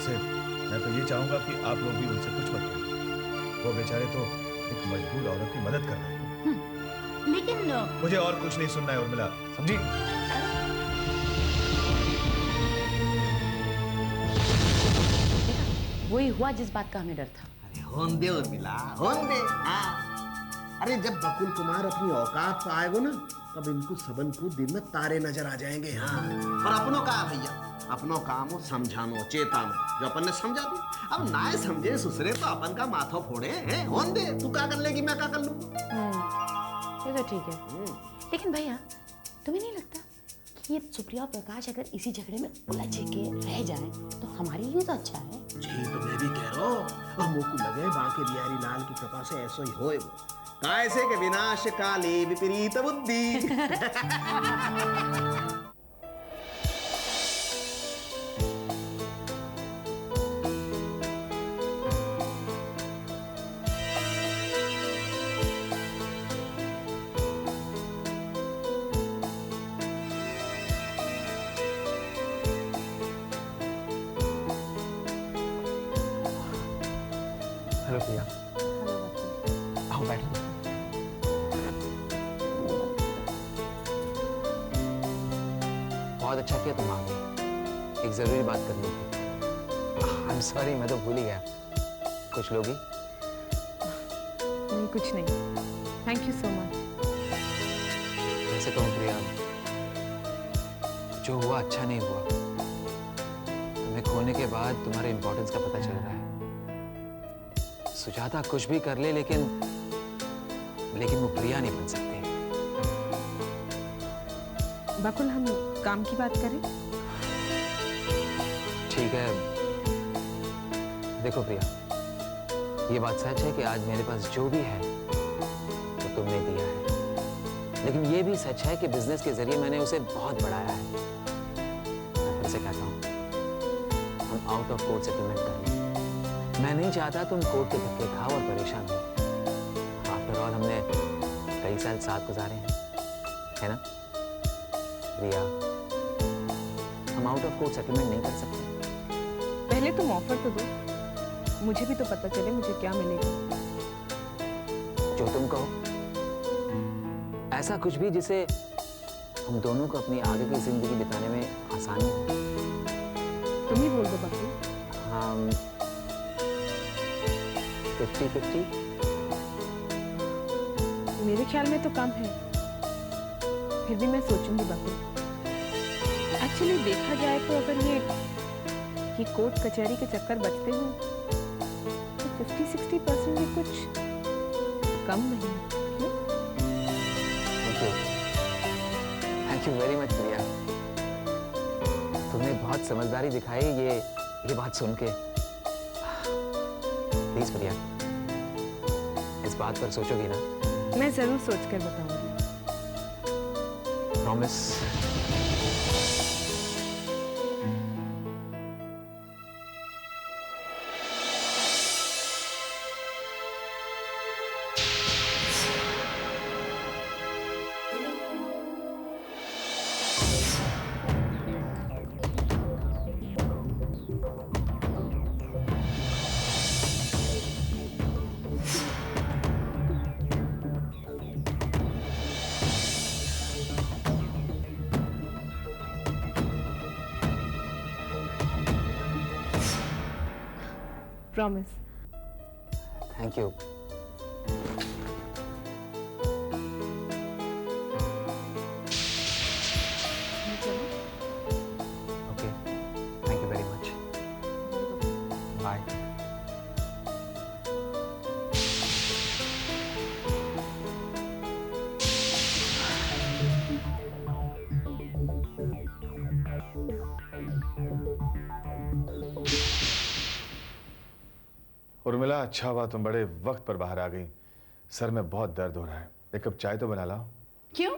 वैसे मैं तो ये चाहूंगा कि आप लोग भी उनसे कुछ मत करें। वो बेचारे तो एक मजबूर औरत की मदद कर रहे हैं। लेकिन मुझे और कुछ नहीं सुनना है उर्मिला, समझी? वही हुआ जिस बात का हमें डर था। अरे होन दे उर्मिला, होन दे। हाँ, अरे जब बकुल कुमार अपनी औकात पर आएगो ना, तब इनको सबन को दिन में तारे नजर आ जाएंगे। हाँ, और अपनों का भैया, अपनों काम हो समझानो, चेतानो, जो अपन ने समझा दी। अब ना समझे सुसरे तो अपन का माथा फोड़े हैं। होन दे, तू क्या कर लेगी, मैं क्या कर लूँ। ये तो ठीक है। लेकिन भैया, तुम्हें नहीं लगता कि ये सुप्रिया और प्रकाश अगर इसी झगड़े में उलझ के रह जाए तो हमारे लिए तो अच्छा है? जी तो मैं भी कह रहा हूँ, और मुँह को लगे बांके बिहारी लाल की कृपा से ऐसा ही होए वो। कैसे के विनाश काले विपरीत बुद्धि। हेलो भैया। आओ बैठो। बहुत अच्छा किया तुम आ गए, एक जरूरी बात करनी थी। आई एम सॉरी, मैं तो भूल ही गया। कुछ लोगी? नहीं, कुछ नहीं। Thank you so much. वैसे कहूँ प्रिया, जो हुआ अच्छा नहीं हुआ। तुम्हें खोने के बाद तुम्हारे इंपॉर्टेंस का पता चल रहा है। सुजाता कुछ भी कर ले, लेकिन वो प्रिया नहीं बन सकती। बकुल, हम काम की बात करें? ठीक है। देखो प्रिया, ये बात सच है कि आज मेरे पास जो भी है वो तुमने दिया है, लेकिन ये भी सच है कि बिजनेस के जरिए मैंने उसे बहुत बढ़ाया है। मैं फिर से कहता हूँ, हम आउट ऑफ कोर्ट सेटलमेंट कर लें। मैं नहीं चाहता तुम कोर्ट के धक्के खाओ और परेशान हो। आफ्टर ऑल हमने कई साल साथ गुजारे हैं, है ना प्रिया? हम आउट ऑफ कोर्ट सेटलमेंट नहीं कर सकते? पहले तुम ऑफर तो दो, मुझे भी तो पता चले मुझे क्या मिलेगा। जो तुम कहो, ऐसा कुछ भी जिसे हम दोनों को अपनी आगे की जिंदगी बिताने में आसानी हो। तुम ही बोल दो बकुल। हाँ, 50-50? मेरे ख्याल में तो कम है, फिर भी मैं सोचूंगी बकुल। एक्चुअली देखा जाए तो अगर ये कोर्ट कचहरी के चक्कर बचते हो तो 50-60% भी कुछ कम नहीं। क्यों? थैंक यू वेरी मच प्रिया। तुमने बहुत समझदारी दिखाई ये बात सुन के। प्लीज प्रिया, इस बात पर सोचोगी ना? मैं जरूर सोचकर बताऊंगी। Promise? Promise. Thank you. Okay, thank you very much. Bye. Urmila, अच्छा हुआ तुम बड़े वक्त पर बाहर आ गई। सर में बहुत दर्द हो रहा है, एक कप चाय तो बना लाओ। क्यों?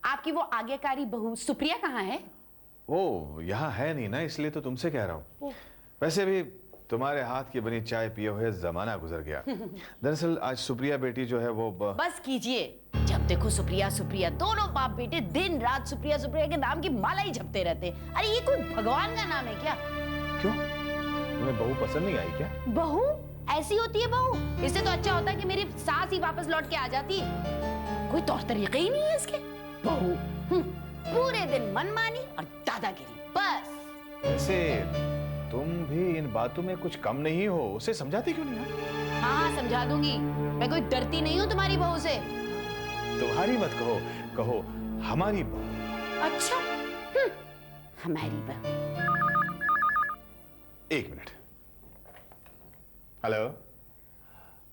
आपकी वो आज्ञाकारी बहू सुप्रिया कहाँ है? वो यहाँ है नहीं ना, इसलिए तो तुमसे कह रहा हूँ। वैसे भी तुम्हारे हाथ की बनी चाय पिए हुए जमाना गुजर गया। दरअसल आज सुप्रिया बेटी जो है वो बस कीजिए। जब देखो सुप्रिया सुप्रिया, दोनों बाप बेटे दिन रात सुप्रिया सुप्रिया के नाम की माला ही जपते रहते। अरे ये कोई भगवान का नाम है क्या? क्यों? तुम्हें बहू पसंद नहीं आई क्या? बहू ऐसी होती है बहू? इससे तो अच्छा होता है कि मेरी सास ही वापस लौट के आ जाती। कोई तौर तरीके ही नहीं है इसके। बहू पूरे दिन मनमानी और दादागिरी बस। वैसे तुम भी इन बातों में कुछ कम नहीं हो, उसे समझाती क्यों नहीं है? हाँ समझा दूंगी, मैं कोई डरती नहीं हूँ तुम्हारी बहू से। तुम्हारी मत कहो, कहो हमारी बहू। अच्छा हमारी बहू। एक मिनट। हेलो,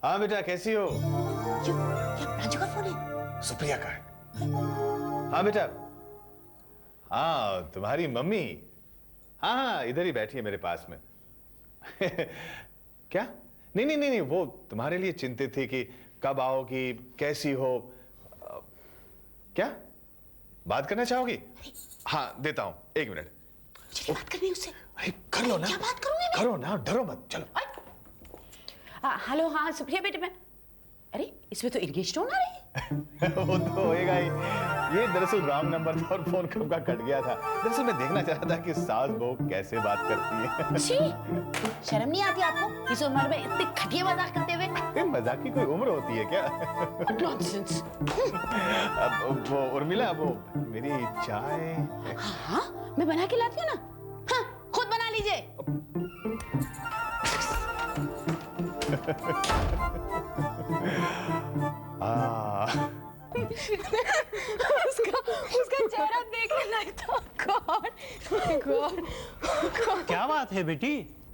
हाँ बेटा कैसी हो? क्यों? क्या राजू का फोन है? सुप्रिया का है। हाँ बेटा, हाँ तुम्हारी मम्मी, हाँ हाँ इधर ही बैठी है मेरे पास में। क्या? नहीं नहीं नहीं नहीं, वो तुम्हारे लिए चिंतित थी कि कब आओगी, कैसी हो। क्या बात करना चाहोगी? हाँ देता हूं, एक मिनट। मुझे बात करनी है उससे। अरे कर लो ना। क्या बात करूंगी मैं? करो ना, डरो मत, चलो। हेलो, हाँ सुप्रिया बेटे मैं। अरे इसमें तो एंगेज टोन आ रही है। वो तो होएगा ही। ये दरअसल रॉन्ग नंबर था और फोन कब का कट गया था। दरअसल मैं देखना चाह रहा था कि सास बहू कैसे बात करती है। छी, शर्म नहीं आती आपको इस उम्र में इतने घटिया मजाक करते हुए? ये मजाक की कोई उम्र होती है क्या? नॉनसेंस। अब वो उर्मिला, वो मेरी चाय। हाँ मैं बना के लाती हूँ ना। हाँ खुद बना लीजिए। उसका चेहरा देखने लायक था। God God. क्या बात है बेटी?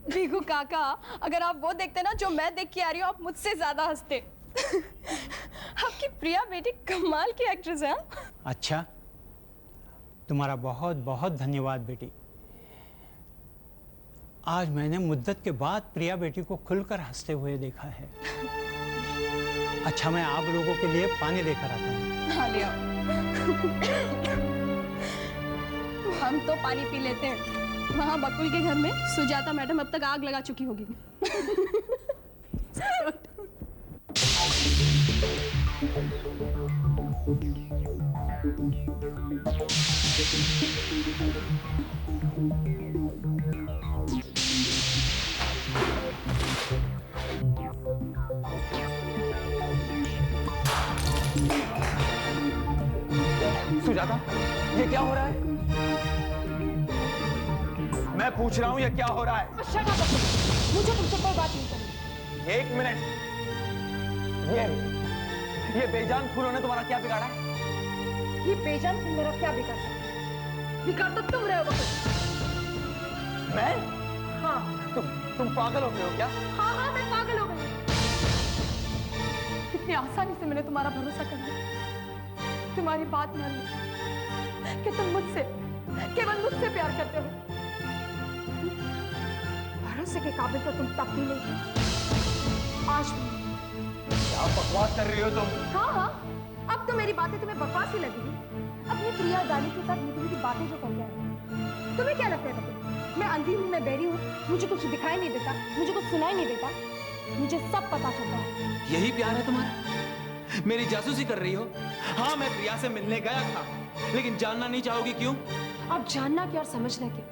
भीगू काका, अगर आप वो देखते ना जो मैं देख के आ रही हूँ, आप मुझसे ज्यादा हंसते। आपकी प्रिया बेटी कमाल की एक्ट्रेस है। अच्छा, तुम्हारा बहुत बहुत धन्यवाद बेटी। आज मैंने मुद्दत के बाद प्रिया बेटी को खुलकर हंसते हुए देखा है। अच्छा, मैं आप लोगों के लिए पानी लेकर आता हूँ। हाँ ले आओ। हम तो पानी पी लेते हैं। वहाँ बकुल के घर में सुजाता मैडम अब तक आग लगा चुकी होगी। सुजाता, ये क्या हो रहा है? मैं पूछ रहा हूँ ये क्या हो रहा है? शट अप, मुझे तुमसे कोई बात नहीं करनी। एक मिनट। ये बेजान फूलों ने तुम्हारा क्या बिगाड़ा है? ये बेजान तुम मेरा क्या बिगाड़ सकते हो? बिगाड़ तो तुम रहे हो बकुल। मैं? हाँ तुम पागल हो गए हो क्या? हाँ हाँ मैं पागल हो गई। कितनी आसानी से मैंने तुम्हारा भरोसा कर लिया, तुम्हारी बात मान ली कि तुम मुझसे, केवल मुझसे प्यार करते हो। भरोसे के काबिल तो तुम तब भी नहीं थे, आज भी। क्या बकवास कर रही हो तुम? हाँ हाँ, अब तो मेरी बातें तुम्हें बकवास ही लगेगी। अपनी प्रिया दानी के साथ मीठी मीठी बातें जो करके आए, तुम्हें क्या लगता है कपिल? मैं अंधी हूँ, मैं बहरी हूँ, मुझे कुछ दिखाई नहीं देता, मुझे कुछ सुनाई नहीं देता? मुझे सब पता चलता है। यही प्यार है तुम्हारा? मेरी जासूसी कर रही हो? हाँ मैं प्रिया से मिलने गया था, लेकिन जानना नहीं चाहोगी क्यों? अब जानना क्या और समझना क्या?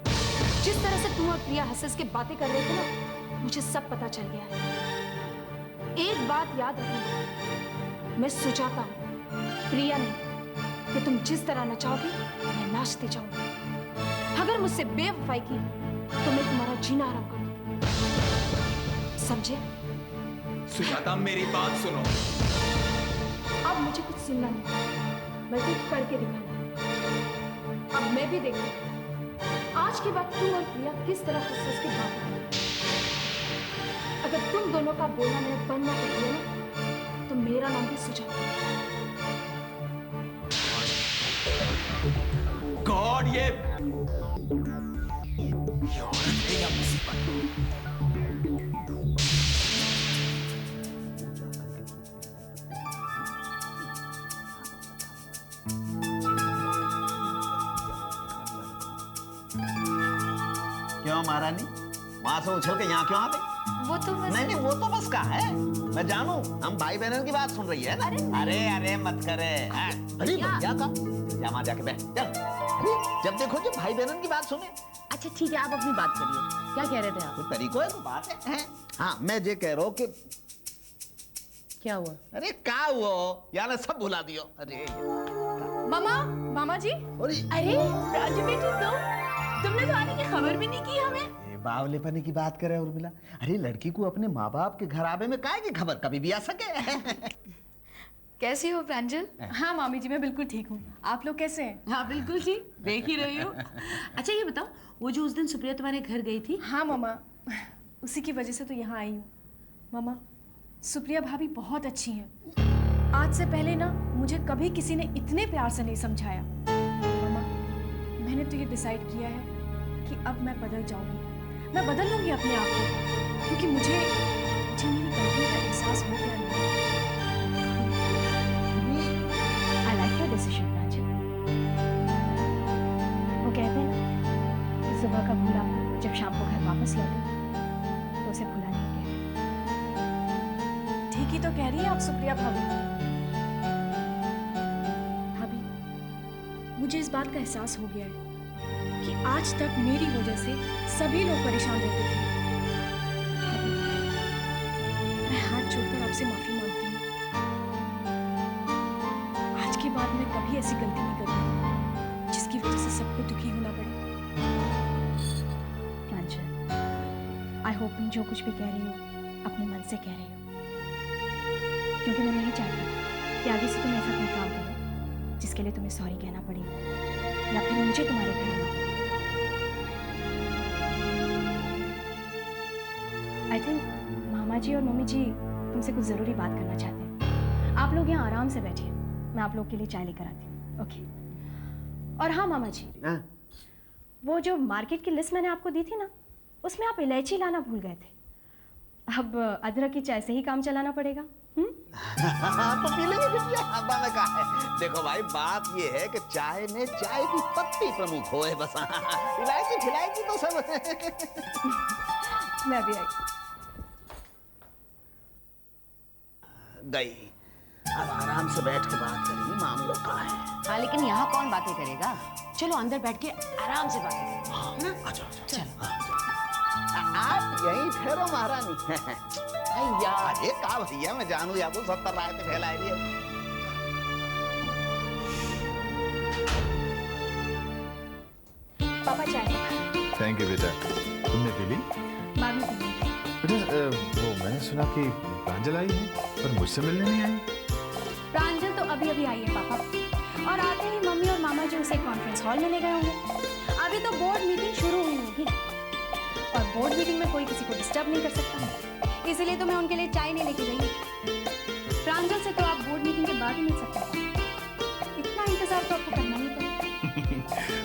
जिस तरह से तुम और प्रिया हंस के बातें कर रहे थे ना, मुझे सब पता चल गया है। एक बात याद रखना, मैं सुजाता हूँ, प्रिया नहीं। कि तुम जिस तरह नचाओगी मैं नाचती जाऊंगी। अगर मुझसे बेवफाई की तो मैं तुम्हारा जीना आराम कर दूंगी, समझे? सुजाता मेरी बात सुनो। अब मुझे कुछ सुनना नहीं, बल्कि करके दिखाना। अब मैं भी देखती हूँ आज के बाद तुम और प्रिया किस तरह हंस के बात करोगे। अगर तुम दोनों का बोलना मैंने बंद ना कर दिया ना, तो मेरा नाम भी सुजाता। गॉड, ये औरत है या मुसीबत? क्यों महारानी, वहां से उछल के यहाँ क्यों आ गई? वो तो नहीं वो तो बस का है, मैं जानू। हम भाई बहन की बात सुन रही है ना। अरे अरे मत करे। अरे भैया का जा, वहां जाके बैठ चल। अरे जब देखो जो भाई बहन की बात सुने। अच्छा ठीक है, आप अपनी बात करिए, क्या कह रहे थे आप? तो तरीकों है तो बात है। हाँ, मैं ये कह रहा हूँ कि क्या हुआ? अरे क्या हुआ यार, सब भुला दियो। अरे मामा, मामा जी। अरे अरे राजू बेटी, तुमने तो आने की खबर भी नहीं की हमें। ये बावलेपने की बात करे उर्मिला। अरे लड़की को अपने माँ बाप के घर आवे में काहे की खबर, कभी भी आ सके। कैसी हो प्रांजल? हाँ मामी जी, मैं बिल्कुल ठीक हूँ। आप लोग कैसे हैं? हाँ बिल्कुल जी, देख ही रही हो। अच्छा ये बताओ, वो जो उस दिन सुप्रिया तुम्हारे घर गई थी? हाँ मामा, उसी की वजह से तो यहाँ आई हूँ। मामा, सुप्रिया भाभी बहुत अच्छी हैं। आज से पहले ना मुझे कभी किसी ने इतने प्यार से नहीं समझाया। मामा, मैंने तो ये डिसाइड किया है कि अब मैं बदल जाऊंगी। मैं बदल लूंगी अपने आप को, क्योंकि मुझे मेरी गलती का एहसास हो गया है। I like your decision, प्रांजल। वो कहते हैं ना कि सुबह का भूला जब शाम को घर वापस लौटे तो उसे भूला नहीं कहते। ठीक ही तो कह रही है आप सुप्रिया भाभी। भाभी, मुझे इस बात का एहसास हो गया है कि आज तक मेरी वजह से सभी लोग परेशान रहते थे। भाभी, मैं हाथ जोड़कर आपसे माफी मांगती हूँ। आज के बाद मैं कभी ऐसी गलती नहीं करूँगी जिसकी वजह से सबको दुखी होना पड़े। प्रांजल, आई होप तुम जो कुछ भी कह रही हो अपने मन से कह रही हो, क्योंकि मैं नहीं चाहती कि आगे से तुम ऐसा कोई काम करो जिसके लिए तुम्हें सॉरी कहना पड़े या फिर मुझे तुम्हारे घर आना पड़े। आई थिंक मामा जी और मम्मी जी तुमसे कुछ ज़रूरी बात करना चाहते हैं। आप लोग यहाँ आराम से बैठिए, मैं आप लोग के लिए चाय लेकर आती हूँ। ओके। और हाँ मामा जी, हाँ? वो जो मार्केट की लिस्ट मैंने आपको दी थी ना, उसमें आप इलायची लाना भूल गए थे। अब अदरक की चाय से ही काम चलाना पड़ेगा। तो पी लेंगे बिटिया, अब्बा ने कहा है। देखो भाई, बात ये है कि चाय में चाय की पत्ती प्रमुख हो है बस। इलायची खिलायची तो सब मैं भी आई। गई। अब आराम से बैठ के बात करेंगे, मामलों का है। हाँ लेकिन यहाँ कौन बातें करेगा? चलो अंदर बैठ के आराम से बातें करेंगे। हाँ, अच्छा अच्छा चलो। आप यहीं ठहरो महारानी। भैया अरे का भैया, मैं जानू या तो 70 रायते फैलाए दिए। पापा चाय। थैंक यू बेटा। तुमने पी ली? बाद में पीएंगे। बेटा वो मैंने सुना कि प्रांजल आई है पर मुझसे मिलने नहीं आई। प्रांजल तो अभी अभी आई है पापा, और आते ही मम्मी और मामा जी उसे कॉन्फ्रेंस हॉल में ले गए होंगे। अभी तो बोर्ड मीटिंग शुरू हुई होगी, और बोर्ड मीटिंग में कोई किसी को डिस्टर्ब नहीं कर सकता, इसलिए तो मैं उनके लिए चाय नहीं लेके गई। प्रांजल से तो आप बोर्ड मीटिंग के बाद ही मिल सकते हैं। इतना इंतजार तो आपको करना ही पड़ेगा।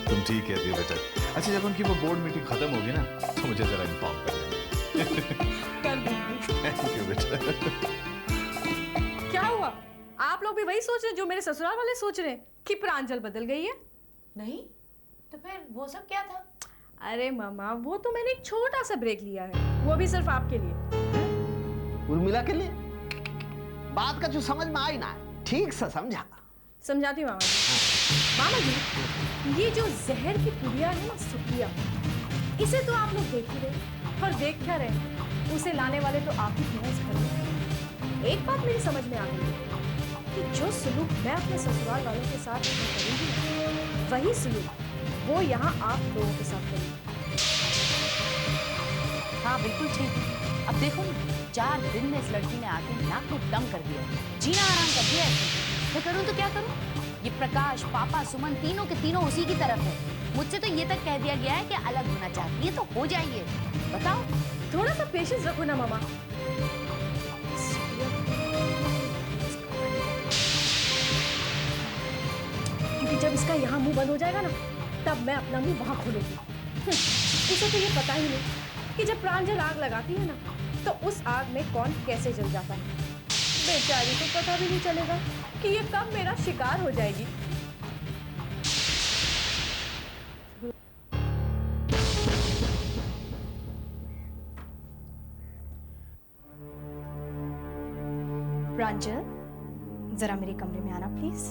तुम ठीक कहती हो बेटा। अच्छा जब उनकी वो बोर्ड मीटिंग खत्म होगी ना तो मुझे जरा इन्फॉर्म कर देना। कर दूंगी। थैंक यू बेटा। क्या हुआ? आप लोग भी वही सोच रहे हैं जो मेरे ससुराल वाले सोच रहे हैं कि प्रांजल बदल गई है? नहीं तो फिर वो सब क्या था? अरे मामा, वो तो मैंने एक छोटा सा ब्रेक लिया है, वो भी सिर्फ आपके लिए। उर्मिला के लिए बात का जो समझ में आई ना, ठीक से समझा। समझाती हूँ मामा जी। मामा जी, ये जो जहर की पुड़िया है ना सुप्रिया, इसे तो आप लोग देख ही रहे, और देख क्या रहे, उसे लाने वाले तो आप ही हैं इस घर में। एक बात मेरी समझ में आ गई कि जो सुलूक मैं अपने ससुराल वालों के साथ करूंगी, वही सुलूक वो यहाँ आप लोगों के साथ करेंगे। हाँ बिल्कुल ठीक है। अब देखो ना, 4 दिन में इस लड़की ने आके नाक को दम कर दिया, जीना आराम कर दिया है। मैं करूँ तो क्या करूँ? ये प्रकाश, पापा, सुमन, तीनों के तीनों उसी की तरफ है। मुझसे तो ये तक कह दिया गया है कि अलग होना चाहती है तो हो जाइए। बताओ। थोड़ा सा पेशेंस रखो ना मामा। क्योंकि जब इसका यहाँ मुंह बंद हो जाएगा ना, तब मैं अपना मुंह वहां खोलूंगी। उसे तो ये पता ही नहीं कि जब प्रांजल आग लगाती है ना, तो उस आग में कौन कैसे जल जाता है। बेचारी को पता भी नहीं चलेगा कि ये कब मेरा शिकार हो जाएगी। प्रांजल, जरा मेरे कमरे में आना प्लीज।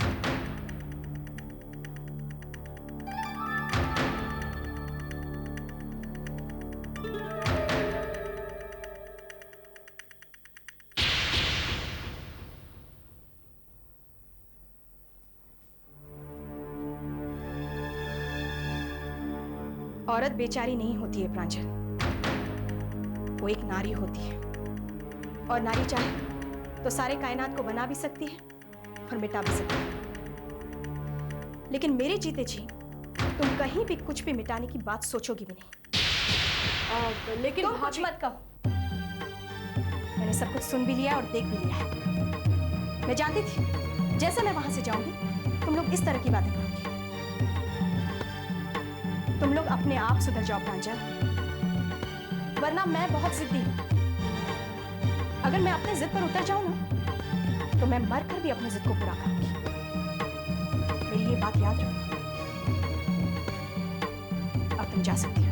औरत बेचारी नहीं होती है प्रांजल, वो एक नारी होती है, और नारी चाहे तो सारे कायनात को बना भी सकती है और मिटा भी सकती है। लेकिन मेरे जीते जी तुम कहीं भी कुछ भी मिटाने की बात सोचोगी भी नहीं। लेकिन तुम कुछ मत कहो, मैंने सब कुछ सुन भी लिया और देख भी लिया है। मैं जानती थी जैसे मैं वहां से जाऊंगी तुम लोग इस तरह की बातें करोगी। तुम लोग अपने आप सुधर जाओ प्रांजल, वरना मैं बहुत जिद्दी हूं। अगर मैं अपने जिद पर उतर जाऊं ना तो मैं मरकर भी अपनी जिद को पूरा करूंगी। मेरी ये बात याद रखो। अब तुम जा सकती हो।